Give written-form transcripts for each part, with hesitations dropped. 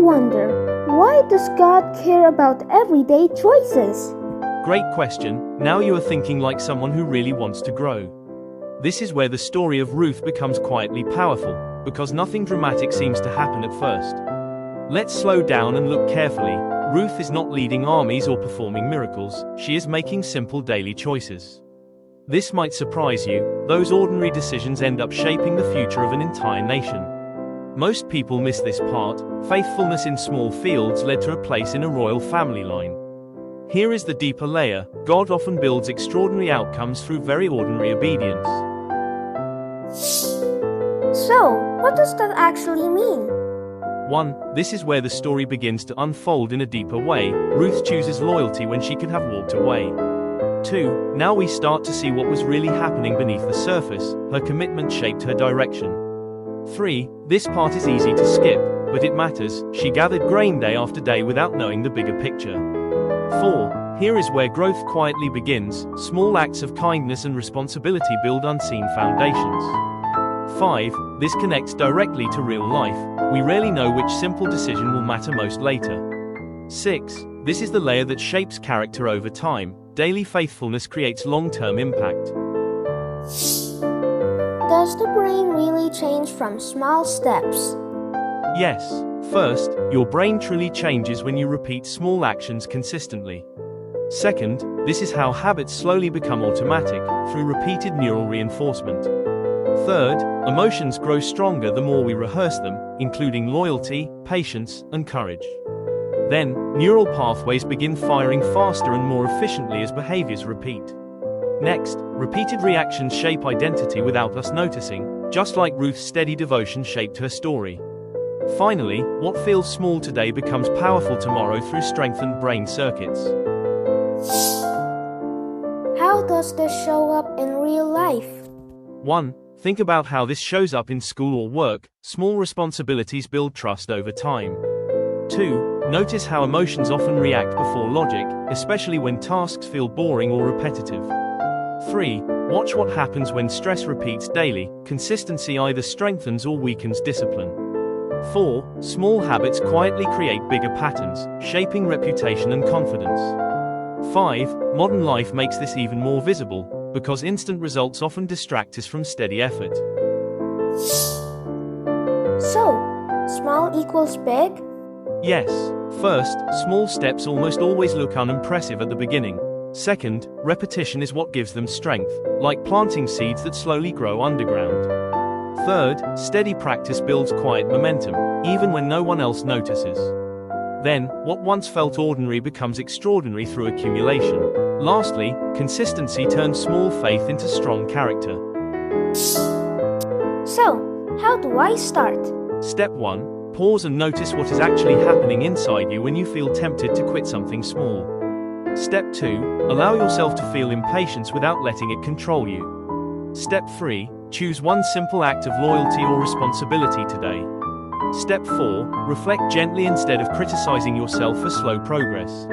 wonder, why does God care about everyday choices? Great question. Now you are thinking like someone who really wants to grow. This is where the story of Ruth becomes quietly powerful, because nothing dramatic seems to happen at first. Let's slow down and look carefully. Ruth is not leading armies or performing miracles, she is making simple daily choices. This might surprise you, those ordinary decisions end up shaping the future of an entire nation. Most people miss this part. Faithfulness in small fields led to a place in a royal family line. Here is the deeper layer. God often builds extraordinary outcomes through very ordinary obedience. So, what does that actually mean? 1. This is where the story begins to unfold in a deeper way. Ruth chooses loyalty when she could have walked away. 2. Now we start to see what was really happening beneath the surface. Her commitment shaped her direction. 3. This part is easy to skip, but it matters. She gathered grain day after day without knowing the bigger picture. 4. Here is where growth quietly begins. Small acts of kindness and responsibility build unseen foundations. 5. This connects directly to real life. We rarely know which simple decision will matter most later. 6. This is the layer that shapes character over time. Daily faithfulness creates long-term impact. Does the brain really change from small steps? Yes. First, your brain truly changes when you repeat small actions consistently. Second, this is how habits slowly become automatic, through repeated neural reinforcement. Third, emotions grow stronger the more we rehearse them, including loyalty, patience, and courage. Then, neural pathways begin firing faster and more efficiently as behaviors repeat. Next, repeated reactions shape identity without us noticing, just like Ruth's steady devotion shaped her story. Finally, what feels small today becomes powerful tomorrow through strengthened brain circuits. How does this show up in real life? 1. Think about how this shows up in school or work. Small responsibilities build trust over time. 2. Notice how emotions often react before logic, especially when tasks feel boring or repetitive. 3. Watch what happens when stress repeats daily. Consistency either strengthens or weakens discipline. 4. Small habits quietly create bigger patterns, shaping reputation and confidence. 5. Modern life makes this even more visible, because instant results often distract us from steady effort. So, small equals big? Yes. First, small steps almost always look unimpressive at the beginning. Second, repetition is what gives them strength, like planting seeds that slowly grow underground. Third, steady practice builds quiet momentum, even when no one else notices. Then, what once felt ordinary becomes extraordinary through accumulation. Lastly, consistency turns small faith into strong character. So, how do I start? Step 1. Pause and notice what is actually happening inside you when you feel tempted to quit something small. Step 2. Allow yourself to feel impatience without letting it control you. Step 3. Choose one simple act of loyalty or responsibility today. Step 4. Reflect gently instead of criticizing yourself for slow progress.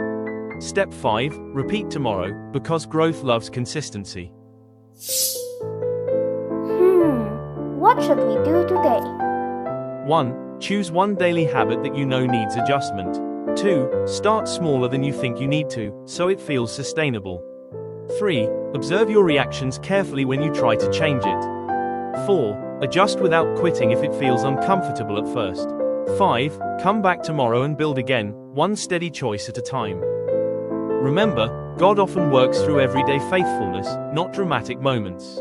Step 5. Repeat tomorrow, because growth loves consistency. What should we do today? 1. Choose one daily habit that you know needs adjustment. 2. Start smaller than you think you need to, so it feels sustainable. 3. Observe your reactions carefully when you try to change it. 4. Adjust without quitting if it feels uncomfortable at first. 5. Come back tomorrow and build again, one steady choice at a time. Remember, God often works through everyday faithfulness, not dramatic moments.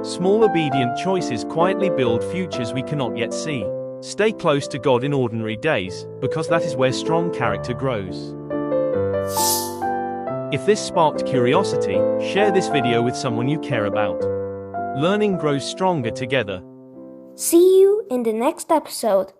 Small obedient choices quietly build futures we cannot yet see. Stay close to God in ordinary days, because that is where strong character grows. If this sparked curiosity, share this video with someone you care about. Learning grows stronger together. See you in the next episode.